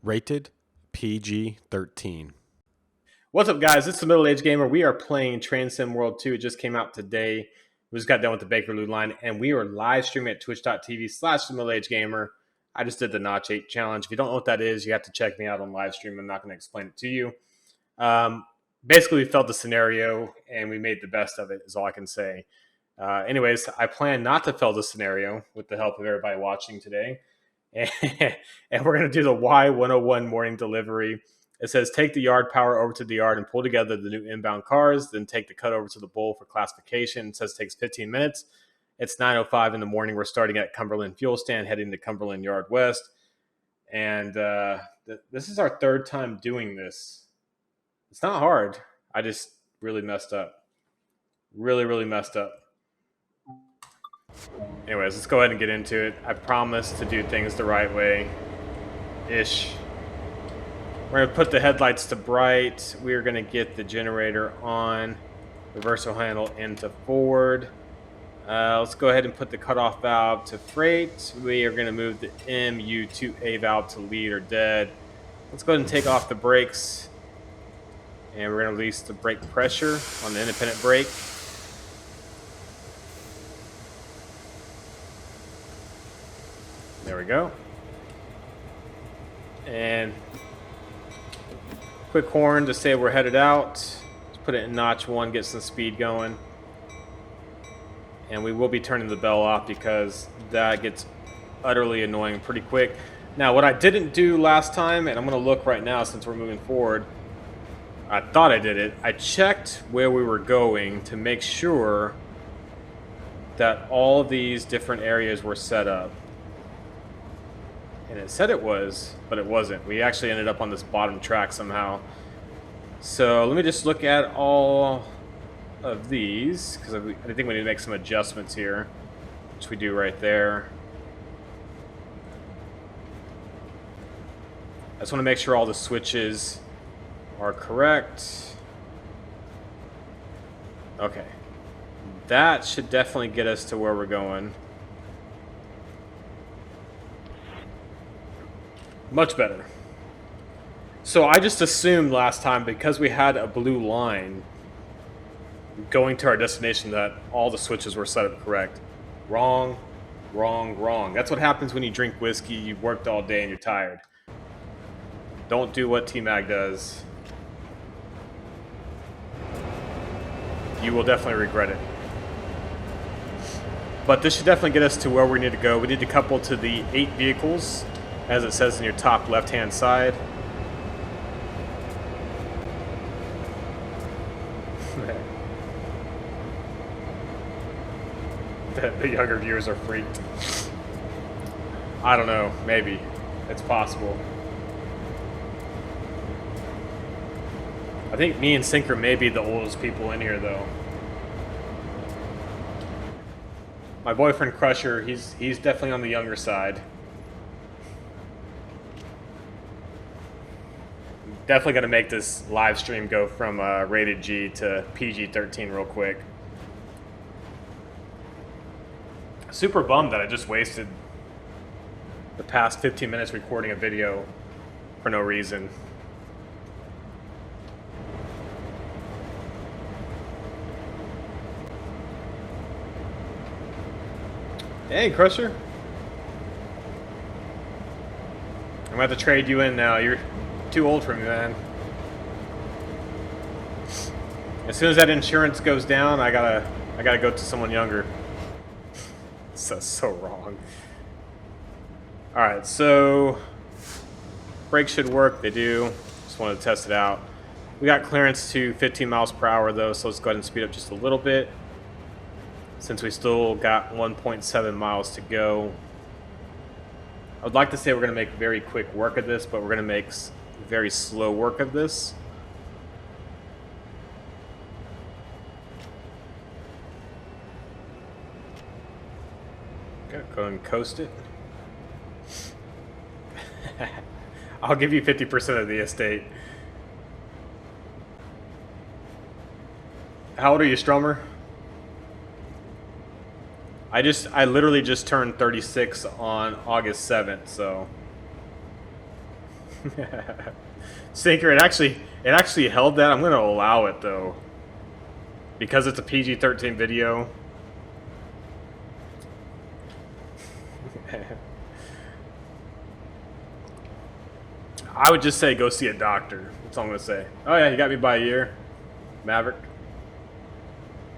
Rated PG-13. What's up, guys? This is MiddleAgedGamer. We are playing Transcend World 2. It just came out today. We just got done with the Bakerloo line, and we are live streaming at twitch.tv/MiddleAgedGamer. I just did the Notch 8 challenge. If you don't know what that is, you have to check me out on live stream. I'm not going to explain it to you. Basically, we felt the scenario, and we made the best of it, is all I can say. Anyways, I plan not to fail the scenario with the help of everybody watching today. And we're going to do the Y101 morning delivery. It says take the yard power over to the yard and pull together the new inbound cars, then take the cut over to the bull for classification. It says it takes 15 minutes. It's 9:05 in the morning. We're starting at Cumberland Fuel Stand, heading to Cumberland Yard West. And this is our third time doing this. It's not hard. I just really messed up. Really messed up. Anyways, let's go ahead and get into it. I promise to do things the right way-ish. We're going to put the headlights to bright. We're going to get the generator on. Reversal handle into forward. Let's go ahead and put the cutoff valve to freight. We are going to move the MU2A valve to lead or dead. Let's go ahead and take off the brakes. And we're going to release the brake pressure on the independent brake. There we go. And quick horn to say we're headed out. Let's put it in notch 1, get some speed going. And we will be turning the bell off because that gets utterly annoying pretty quick. Now, what I didn't do last time, and I'm going to look right now since we're moving forward. I thought I did it. I checked where we were going to make sure that all of these different areas were set up. And it said it was, but it wasn't. We actually ended up on this bottom track somehow. So let me just look at all of these, because I think we need to make some adjustments here, which we do right there. I just want to make sure all the switches are correct. Okay. That should definitely get us to where we're going. Much better. So I just assumed last time, because we had a blue line going to our destination, that all the switches were set up correct. Wrong. That's what happens when you drink whiskey. You've worked all day and you're tired. Don't do what T-Mag does. You will definitely regret it. But this should definitely get us to where we need to go. We need to couple to the 8 vehicles, as it says in your top left-hand side. The younger viewers are freaked. I don't know. Maybe. It's possible. I think me and Sinker may be the oldest people in here, though. My boyfriend Crusher, he's definitely on the younger side. Definitely going to make this live stream go from rated G to PG-13 real quick. Super bummed that I just wasted the past 15 minutes recording a video for no reason. Hey, Crusher. I'm about to trade you in now. You're too old for me, man. As soon as that insurance goes down, I gotta go to someone younger. So wrong. Alright, so brakes should work. They do. Just wanted to test it out. We got clearance to 15 miles per hour though, so let's go ahead and speed up just a little bit, since we still got 1.7 miles to go. I would like to say we're going to make very quick work of this, but we're going to make very slow work of this. Okay, go and coast it. I'll give you 50% of the estate. How old are you, Stromer? I literally just turned 36 on August 7th, so Sinker, it actually held that. I'm gonna allow it though. Because it's a PG-13 video. I would just say go see a doctor. That's all I'm gonna say. Oh yeah, you got me by a year. Maverick.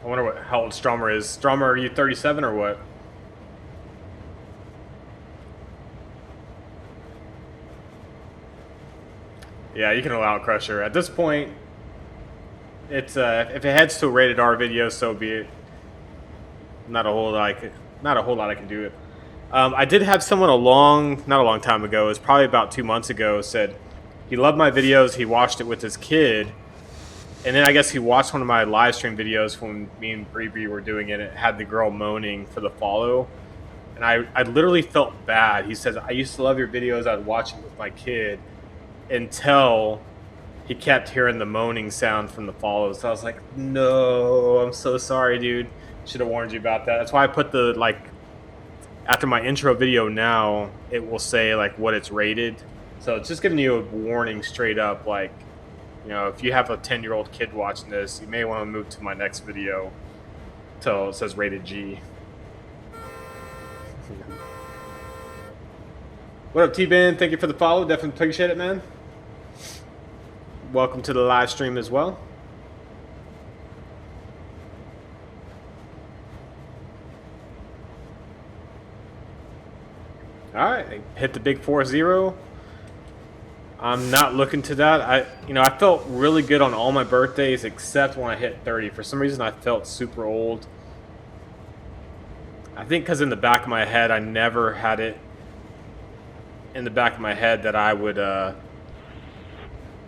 I wonder how old Stromer is. Stromer, are you 37 or what? Yeah, you can allow Crusher. At this point, it's if it heads to a rated R video, so be it. Not a whole lot I can do it. I did have someone not a long time ago, it was probably about 2 months ago, said he loved my videos, he watched it with his kid, and then I guess he watched one of my live stream videos when me and Bree were doing it, and it had the girl moaning for the follow. And I literally felt bad. He says, I used to love your videos, I'd watch it with my kid, until he kept hearing the moaning sound from the follows. So I was like, no, I'm so sorry, dude. Should have warned you about that. That's why I put the, like, after my intro video now, it will say, like, what it's rated. So it's just giving you a warning straight up, like, you know, if you have a 10-year-old kid watching this, you may want to move to my next video till it says rated G. What up, T-Ben? Thank you for the follow. Definitely appreciate it, man. Welcome to the live stream as well. All right, hit the big 4-0. I'm not looking to that. I felt really good on all my birthdays except when I hit 30. For some reason, I felt super old. I think because in the back of my head, I never had it in the back of my head that I would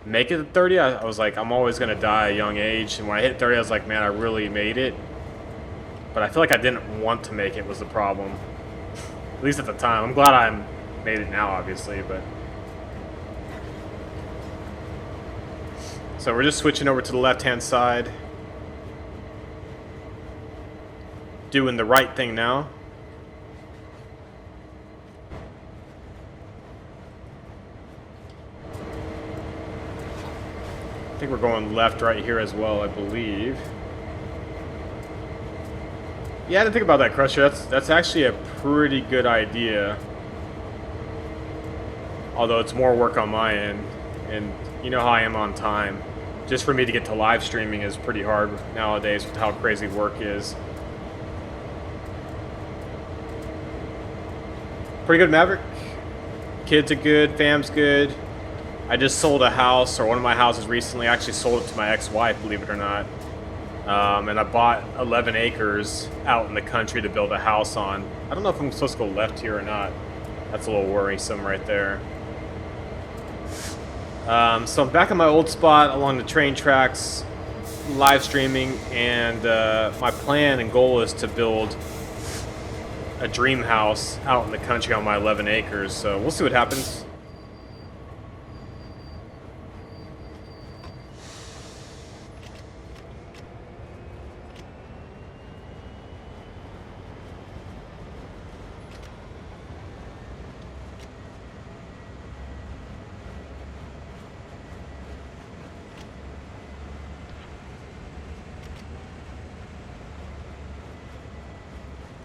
make it to 30. I was like, I'm always going to die at a young age. And when I hit 30, I was like, man, I really made it. But I feel like I didn't want to make it was the problem. At least at the time. I'm glad I made it now, obviously, but... So we're just switching over to the left-hand side. Doing the right thing now. I think we're going left right here as well, I believe. Yeah, I didn't think about that, Crusher. That's actually a pretty good idea. Although it's more work on my end. And you know how I am on time. Just for me to get to live streaming is pretty hard nowadays with how crazy work is. Pretty good, Maverick. Kids are good, fam's good. I just sold a house, or one of my houses recently. I actually sold it to my ex-wife, believe it or not. And I bought 11 acres out in the country to build a house on. I don't know if I'm supposed to go left here or not. That's a little worrisome right there. So I'm back in my old spot along the train tracks, live streaming, and my plan and goal is to build a dream house out in the country on my 11 acres. So we'll see what happens.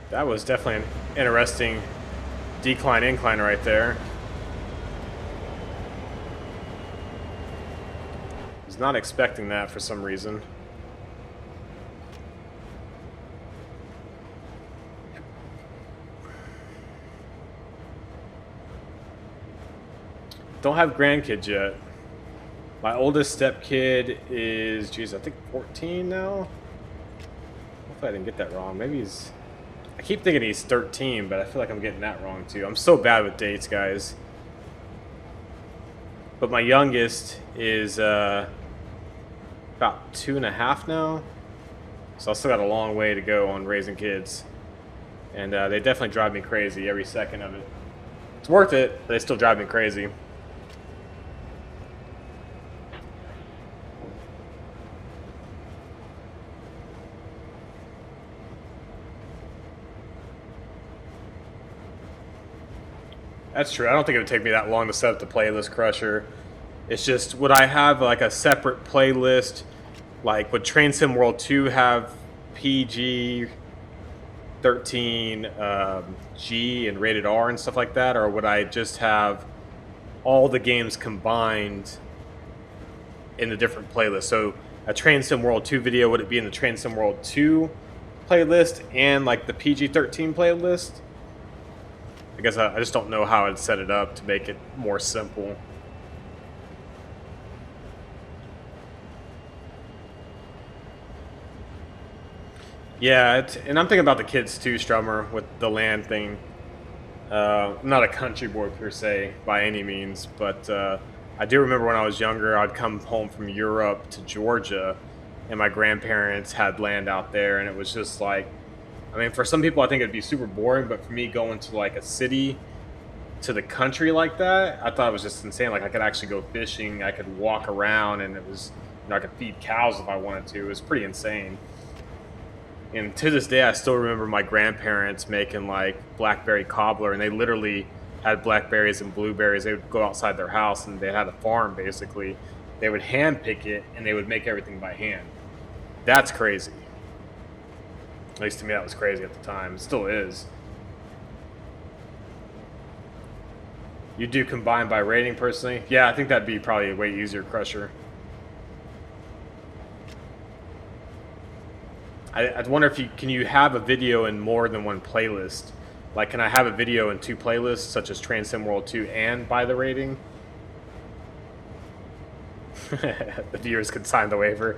That was definitely an interesting decline-incline right there. Was not expecting that for some reason. Don't have grandkids yet. My oldest stepkid is, geez, I think 14 now? Hopefully I didn't get that wrong. Maybe he's... I keep thinking he's 13, but I feel like I'm getting that wrong too. I'm so bad with dates, guys. But my youngest is about 2.5 now. So I still got a long way to go on raising kids. And they definitely drive me crazy every second of it. It's worth it, but they still drive me crazy. That's true. I don't think it would take me that long to set up the playlist crusher. It's just, would I have like a separate playlist? Like, would Train Sim World 2 have PG, 13, G, and rated R and stuff like that? Or would I just have all the games combined in a different playlist? So a Train Sim World 2 video, would it be in the Train Sim World 2 playlist and like the PG-13 playlist? I guess I just don't know how I'd set it up to make it more simple. Yeah, and I'm thinking about the kids too, Strummer, with the land thing. I'm not a country boy per se by any means, but I do remember when I was younger, I'd come home from Europe to Georgia, and my grandparents had land out there, and it was just like, I mean, for some people I think it'd be super boring, but for me going to like a city to the country like that, I thought it was just insane. Like I could actually go fishing, I could walk around, and it was, you know, I could feed cows if I wanted to. It was pretty insane. And to this day, I still remember my grandparents making like blackberry cobbler, and they literally had blackberries and blueberries. They would go outside their house, and they had a farm basically. They would hand pick it, and they would make everything by hand. That's crazy. At least to me, that was crazy at the time. It still is. You do combine by rating personally? Yeah, I think that'd be probably a way easier crusher. I wonder if can you have a video in more than one playlist? Like, can I have a video in two playlists, such as Train Sim World 2 and by the rating? The viewers could sign the waiver.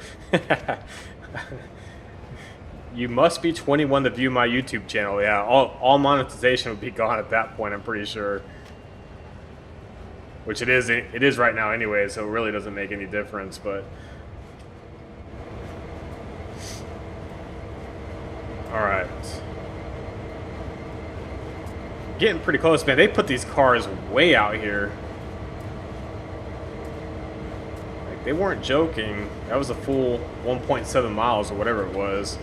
You must be 21 to view my YouTube channel. Yeah, all monetization would be gone at that point, I'm pretty sure. Which it is right now anyway, so it really doesn't make any difference, but... Alright. Getting pretty close, man. They put these cars way out here. Like, they weren't joking. That was a full 1.7 miles or whatever it was.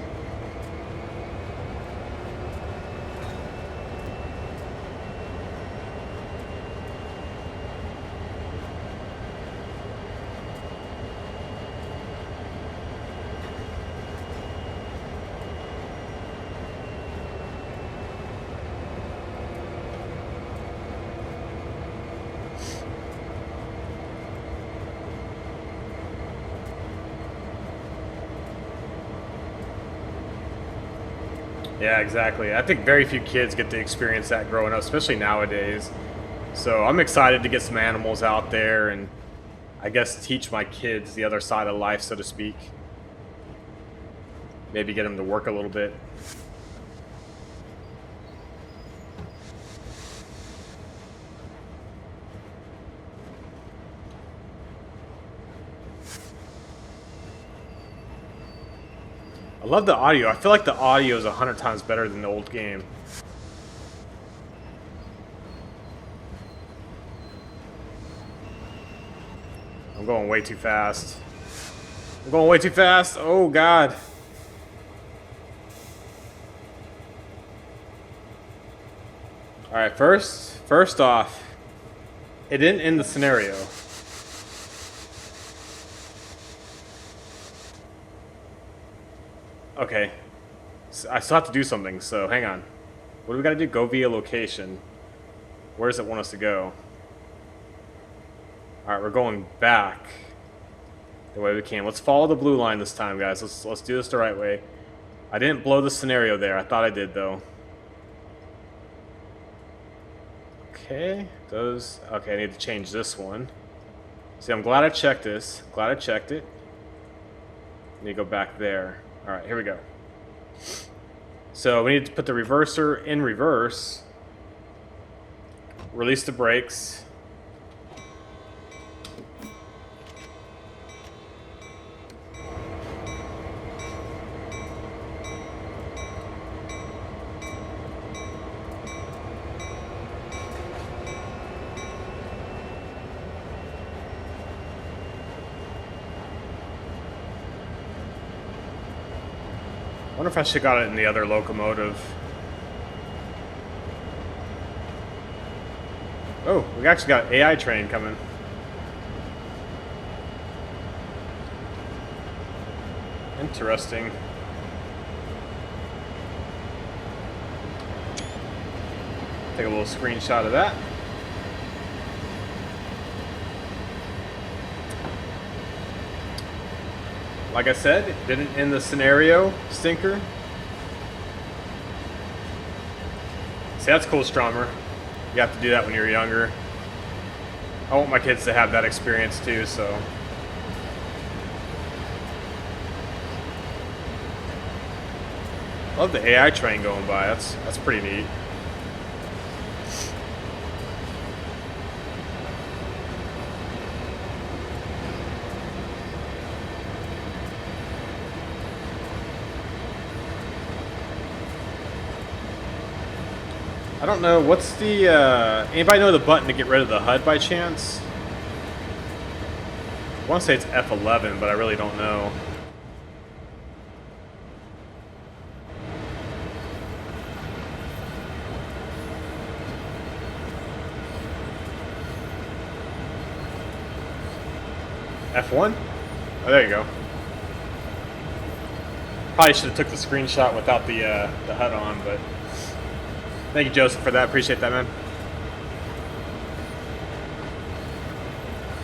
Yeah, exactly. I think very few kids get to experience that growing up, especially nowadays. So I'm excited to get some animals out there and I guess teach my kids the other side of life, so to speak. Maybe get them to work a little bit. I love the audio. I feel like the audio is 100 times better than the old game. I'm going way too fast. I'm going way too fast. Oh, God. Alright, first off, it didn't end the scenario. Okay. So I still have to do something, so hang on. What do we gotta do? Go via location. Where does it want us to go? Alright, we're going back the way we can. Let's follow the blue line this time, guys. Let's do this the right way. I didn't blow the scenario there. I thought I did, though. Okay, okay, I need to change this one. See, I'm glad I checked this. Glad I checked it. I need to go back there. Alright, here we go. So we need to put the reverser in reverse. Release the brakes. I wonder if I should have got it in the other locomotive. Oh, we actually got AI train coming. Interesting. Take a little screenshot of that. Like I said, it didn't end the scenario, stinker. See, that's cool, Stromer. You have to do that when you're younger. I want my kids to have that experience too, so. Love the AI train going by. That's pretty neat. I don't know, what's the, anybody know the button to get rid of the HUD by chance? I want to say it's F11, but I really don't know. F1? Oh, there you go. Probably should have took the screenshot without the HUD on, but thank you, Joseph, for that. Appreciate that, man.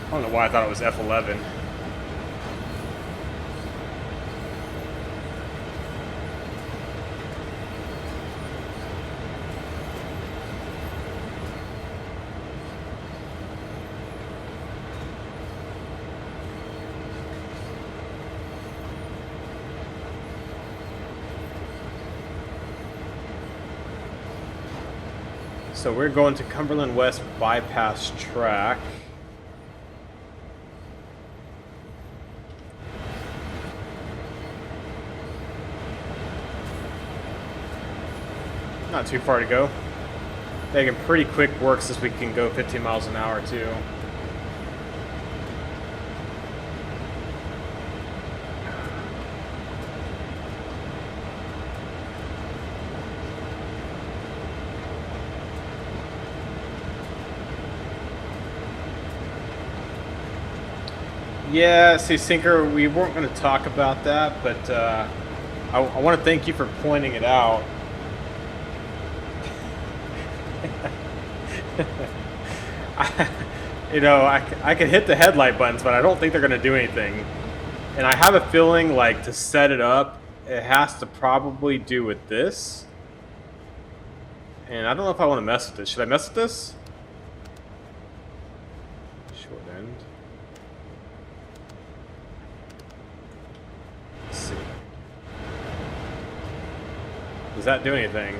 I don't know why I thought it was F11. So we're going to Cumberland West Bypass Track. Not too far to go. Making pretty quick work since we can go 15 miles an hour too. Yeah, see, Sinker, we weren't going to talk about that, but I want to thank you for pointing it out. I can hit the headlight buttons, but I don't think they're going to do anything. And I have a feeling, like, to set it up, it has to probably do with this. And I don't know if I want to mess with this. Should I mess with this? Short end. Let's see. Does that do anything?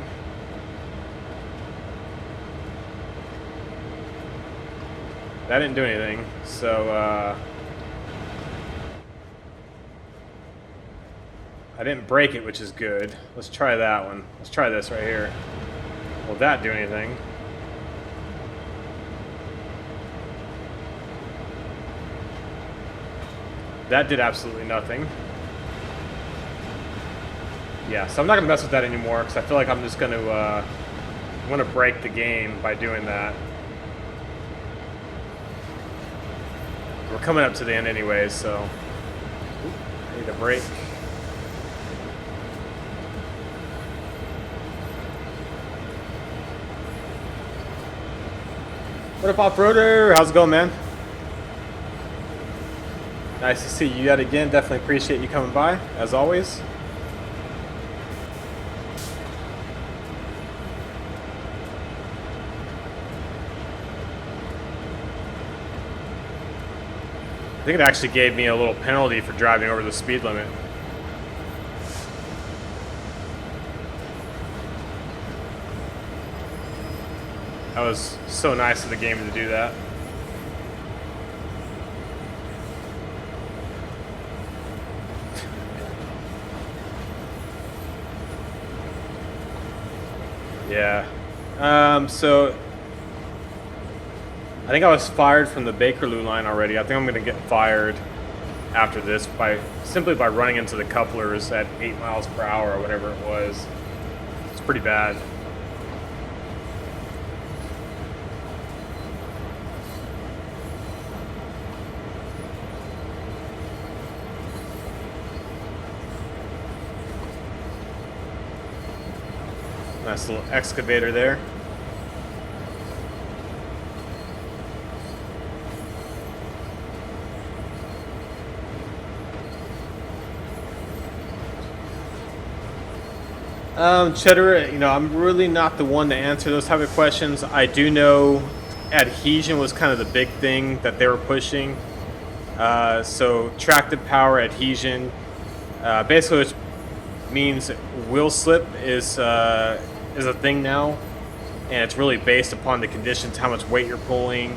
That didn't do anything, so I didn't break it, which is good. Let's try that one. Let's try this right here. Will that do anything? That did absolutely nothing. Yeah, so I'm not gonna mess with that anymore because I feel like I'm just gonna break the game by doing that. We're coming up to the end anyways, so I need a break. What up, off-roader? How's it going, man? Nice to see you yet again. Definitely appreciate you coming by, as always. I think it actually gave me a little penalty for driving over the speed limit. That was so nice of the game to do that. Yeah. So I think I was fired from the Bakerloo line already. I think I'm going to get fired after this simply by running into the couplers at 8 miles per hour or whatever it was. It's pretty bad. Nice little excavator there. Cheddar, you know, I'm really not the one to answer those type of questions. I do know adhesion was kind of the big thing that they were pushing. So tractive power adhesion, basically, which means wheel slip is a thing now, and it's really based upon the conditions, how much weight you're pulling,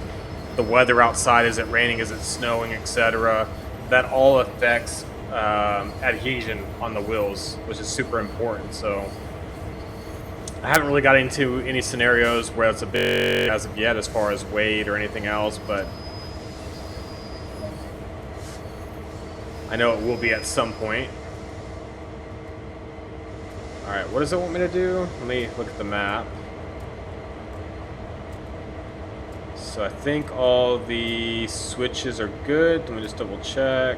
the weather outside, is it raining, is it snowing, etc. That all affects adhesion on the wheels, which is super important. So I haven't really got into any scenarios where it's a bit as of yet as far as weight or anything else, but I know it will be at some point. Alright, what does it want me to do? Let me look at the map. So I think all the switches are good. Let me just double check.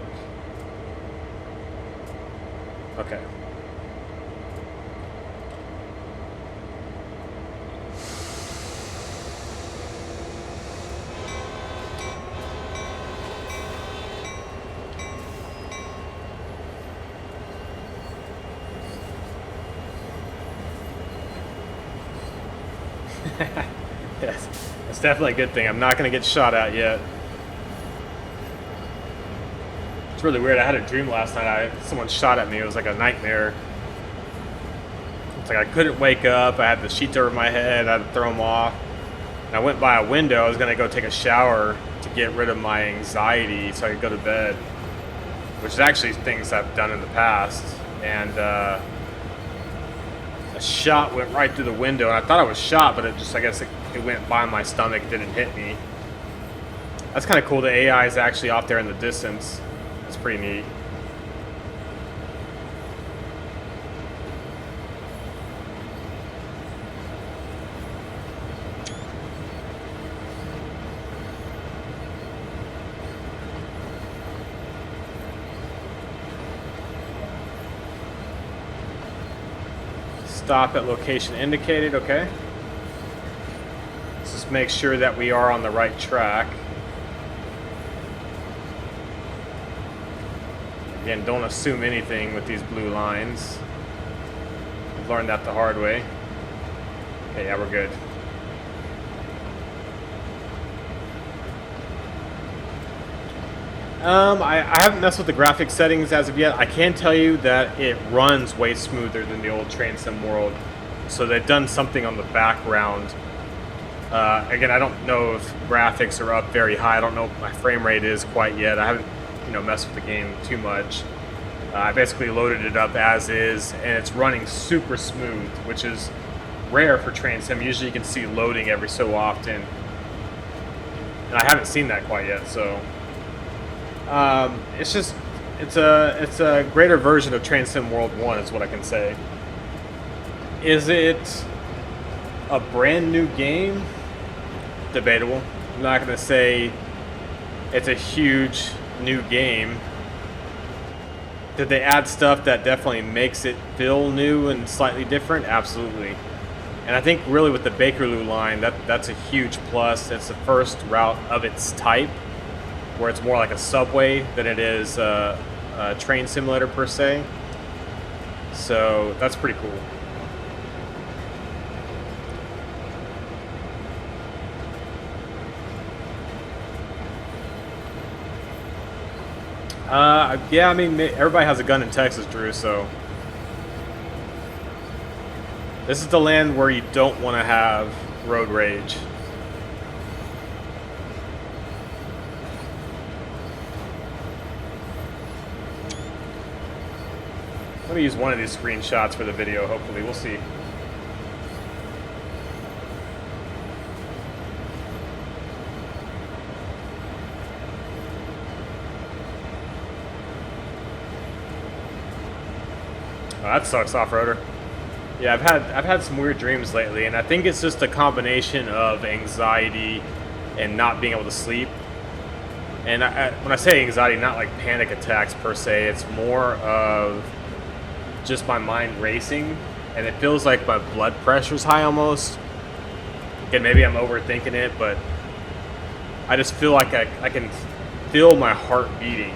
Okay. Yes, that's definitely a good thing. I'm not going to get shot at yet. It's really weird. I had a dream last night. Someone shot at me. It was like a nightmare. It's like I couldn't wake up. I had the sheets over my head. I had to throw them off. And I went by a window. I was going to go take a shower to get rid of my anxiety so I could go to bed, which is actually things I've done in the past. And a shot went right through the window. And I thought I was shot, but it just, I guess it went by my stomach. It didn't hit me. That's kind of cool. The AI is actually off there in the distance. It's pretty neat. Stop at location indicated. Okay. Let's just make sure that we are on the right track. Again, don't assume anything with these blue lines. I've learned that the hard way. Okay, yeah, we're good. I haven't messed with the graphics settings as of yet. I can tell you that it runs way smoother than the old Train Sim World. So they've done something on the background. Again, I don't know if graphics are up very high. I don't know what my frame rate is quite yet. I haven't, messed with the game too much. I basically loaded it up as is, and it's running super smooth, which is rare for Train Sim. Usually you can see loading every so often, and I haven't seen that quite yet. So it's a greater version of Train Sim World 1 is what I can say. Is it a brand new game? Debatable. I'm not going to say it's a huge new game. Did they add stuff that definitely makes it feel new and slightly different? Absolutely. And I think really with the Bakerloo line, that's a huge plus. It's the first route of its type where it's more like a subway than it is a train simulator per se. So that's pretty cool. Yeah, I mean, everybody has a gun in Texas, Drew, so this is the land where you don't want to have road rage. Let me use one of these screenshots for the video, hopefully. We'll see. Oh, that sucks, off-roader. Yeah, I've had some weird dreams lately, and I think it's just a combination of anxiety and not being able to sleep. And when I say anxiety, not like panic attacks per se, it's more of just my mind racing and it feels like my blood pressure's high almost. Again, maybe I'm overthinking it, but I just feel like I can feel my heart beating.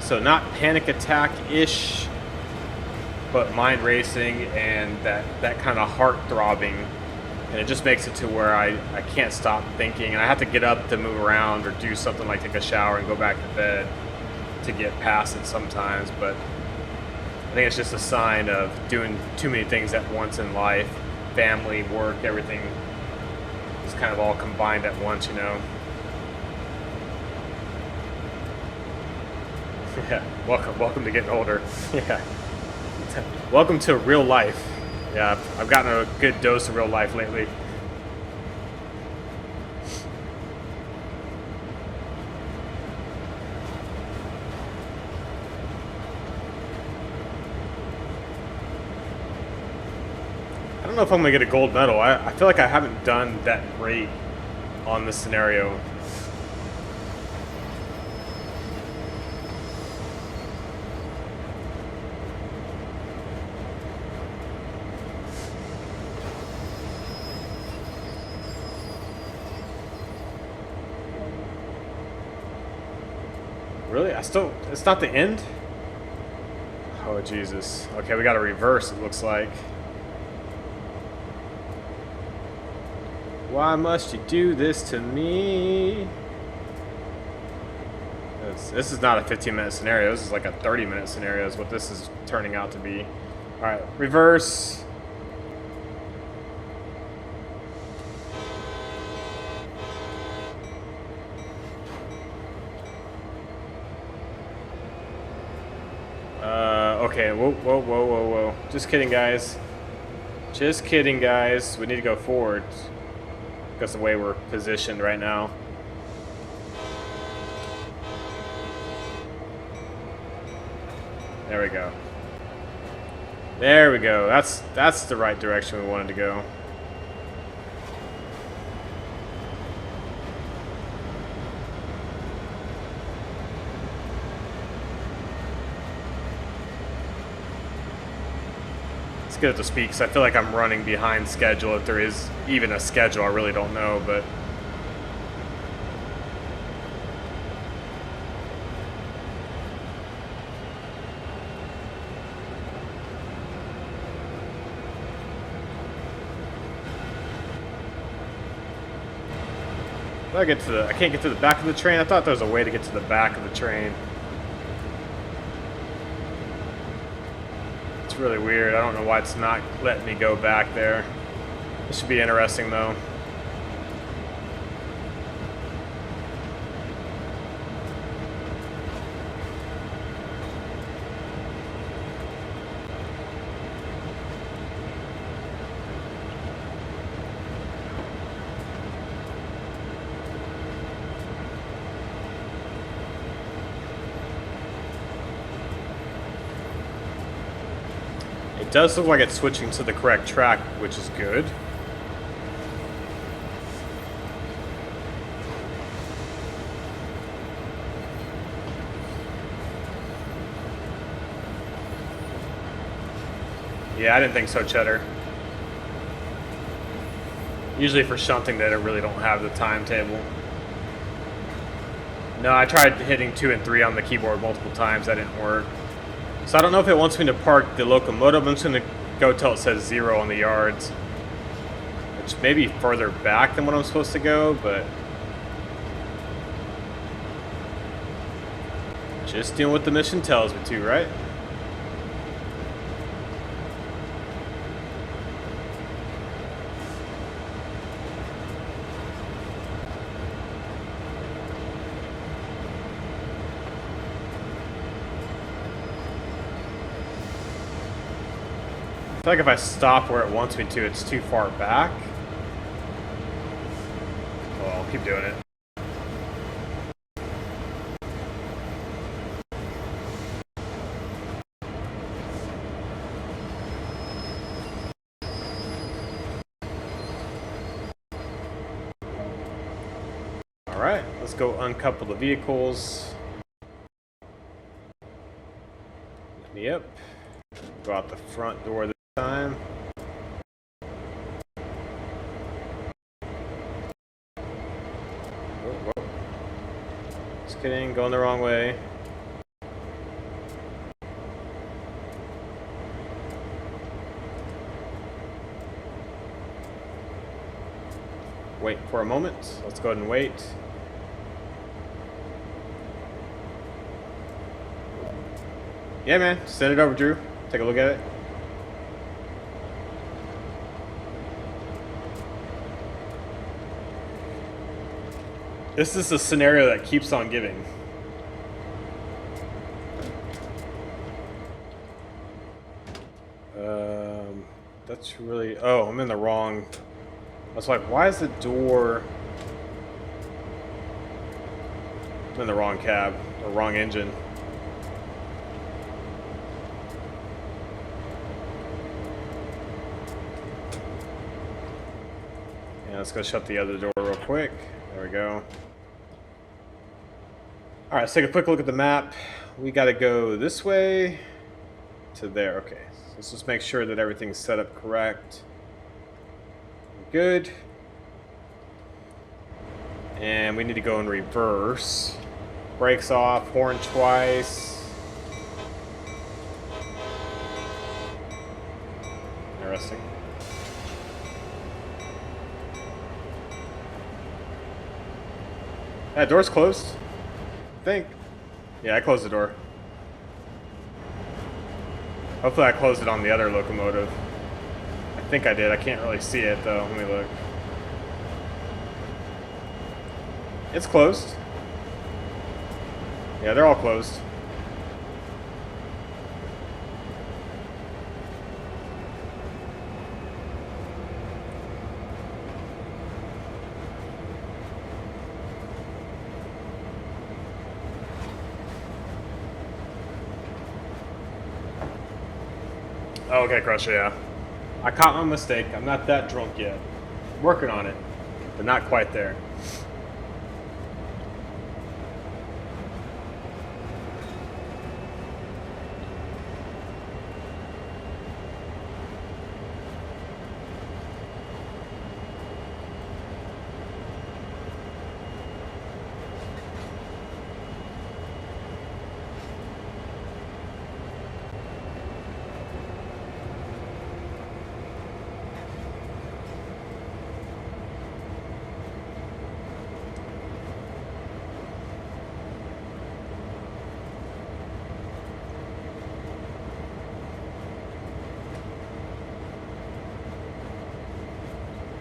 So not panic attack-ish, but mind racing and that kind of heart throbbing. And it just makes it to where I can't stop thinking, and I have to get up to move around or do something like take a shower and go back to bed to get past it sometimes. But I think it's just a sign of doing too many things at once in life. Family, work, everything is kind of all combined at once, you know. Yeah, welcome to getting older. Yeah. Welcome to real life. Yeah, I've gotten a good dose of real life lately. I don't know if I'm gonna get a gold medal. I feel like I haven't done that great on this scenario. Really? It's not the end? Oh, Jesus. Okay, we gotta reverse, it looks like. Why must you do this to me? This is not a 15-minute scenario. This is like a 30-minute scenario is what this is turning out to be. Alright, reverse. Okay, whoa. Just kidding, guys. Just kidding, guys. We need to go forward. Because of the way we're positioned right now. There we go. There we go. That's the right direction we wanted to go. It's good to speak because I feel like I'm running behind schedule. If there is even a schedule, I really don't know, but I can't get to the back of the train. I thought there was a way to get to the back of the train. It's really weird. I don't know why it's not letting me go back there. This should be interesting, though. It does look like it's switching to the correct track, which is good. Yeah, I didn't think so, Cheddar. Usually for something that I really don't have the timetable. No, I tried hitting 2 and 3 on the keyboard multiple times. That didn't work. So I don't know if it wants me to park the locomotive. I'm just going to go till it says 0 on the yards. Which may be further back than what I'm supposed to go, but just doing what the mission tells me to, right? I feel like if I stop where it wants me to, it's too far back. Well, I'll keep doing it. Alright, let's go uncouple the vehicles. Yep. Go out the front door this time. Whoa, whoa. Just kidding, going the wrong way. Wait for a moment. Let's go ahead and wait. Yeah, man. Send it over, Drew. Take a look at it. This is a scenario that keeps on giving. That's really... Oh, I'm in the wrong... I was like, why is the door... I'm in the wrong cab, or wrong engine. Yeah, let's go shut the other door real quick. There we go. All right, let's take a quick look at the map. We got to go this way to there. Okay, so let's just make sure that everything's set up correct. Good. And we need to go in reverse. Brakes off, horn twice. Interesting. That door's closed, I think. Yeah, I closed the door. Hopefully I closed it on the other locomotive. I think I did. I can't really see it though. Let me look. It's closed. Yeah, they're all closed. Oh, okay, Crusher, yeah. I caught my mistake. I'm not that drunk yet. I'm working on it, but not quite there.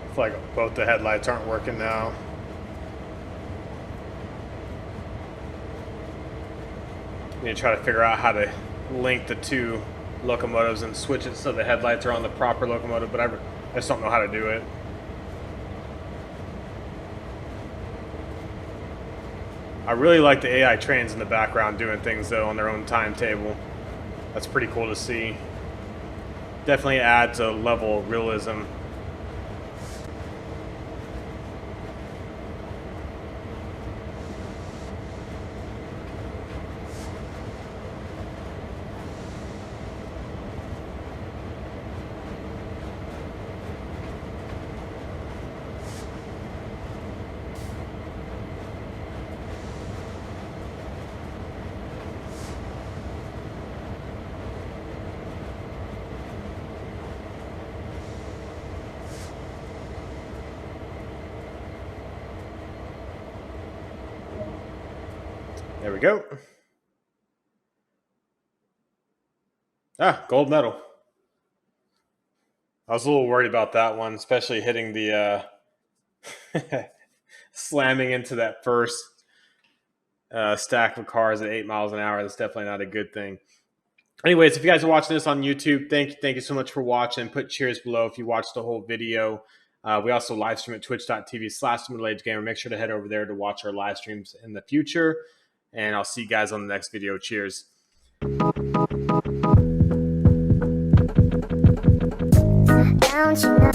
It's like both the headlights aren't working now. I need to try to figure out how to link the two locomotives and switch it so the headlights are on the proper locomotive, but I just don't know how to do it. I really like the AI trains in the background doing things though on their own timetable. That's pretty cool to see. Definitely adds a level of realism. There we go. Ah, gold medal. I was a little worried about that one, especially hitting the slamming into that first stack of cars at 8 miles an hour. That's definitely not a good thing. Anyways, if you guys are watching this on YouTube, thank you so much for watching. Put cheers below if you watched the whole video. We also live stream at twitch.tv/MiddleAgedGamer. Make sure to head over there to watch our live streams in the future. And I'll see you guys on the next video. Cheers. Don't you know?